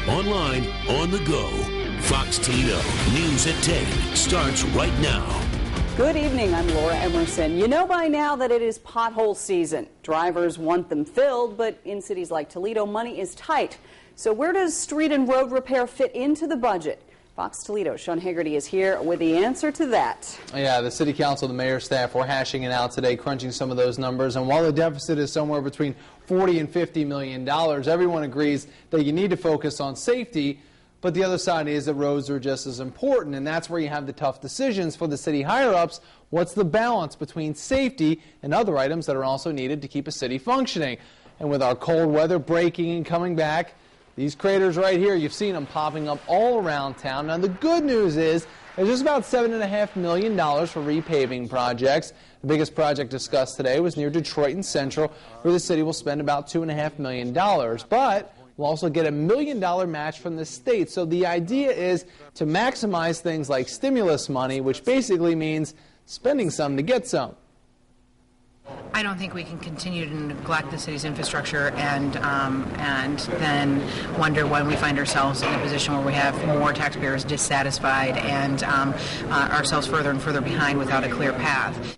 online, on the go. Fox Toledo News at 10 starts right now. Good evening, I'm Laura Emerson. You know by now that it is pothole season. Drivers want them filled, but in cities like Toledo, money is tight. So where does street and road repair fit into the budget? Fox Toledo, Sean Haggerty is here with the answer to that. Yeah, the city council, the mayor's staff, were hashing it out today, crunching some of those numbers. And while the deficit is somewhere between $40 and $50 million, everyone agrees that you need to focus on safety. But the other side is that roads are just as important, and that's where you have the tough decisions for the city higher-ups. What's the balance between safety and other items that are also needed to keep a city functioning? And with our cold weather breaking and coming back, these craters right here, you've seen them popping up all around town. Now, the good news is there's just about $7.5 million for repaving projects. The biggest project discussed today was near Detroit and Central, where the city will spend about $2.5 million. But we'll also get $1 million match from the state. So the idea is to maximize things like stimulus money, which basically means spending some to get some. I don't think we can continue to neglect the city's infrastructure and then wonder when we find ourselves in a position where we have more taxpayers dissatisfied and ourselves further and further behind without a clear path.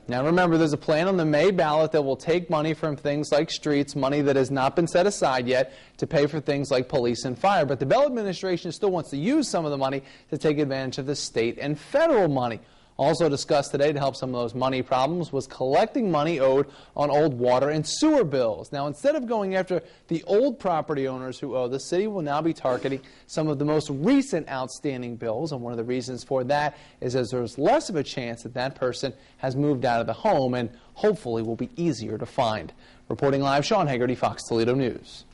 Now remember, there's a plan on the May ballot that will take money from things like streets, money that has not been set aside yet, to pay for things like police and fire. But the Bell administration still wants to use some of the money to take advantage of the state and federal money. Also discussed today to help some of those money problems was collecting money owed on old water and sewer bills. Now, instead of going after the old property owners who owe, the city will now be targeting some of the most recent outstanding bills. And one of the reasons for that is as there's less of a chance that that person has moved out of the home and hopefully will be easier to find. Reporting live, Sean Haggerty, Fox Toledo News.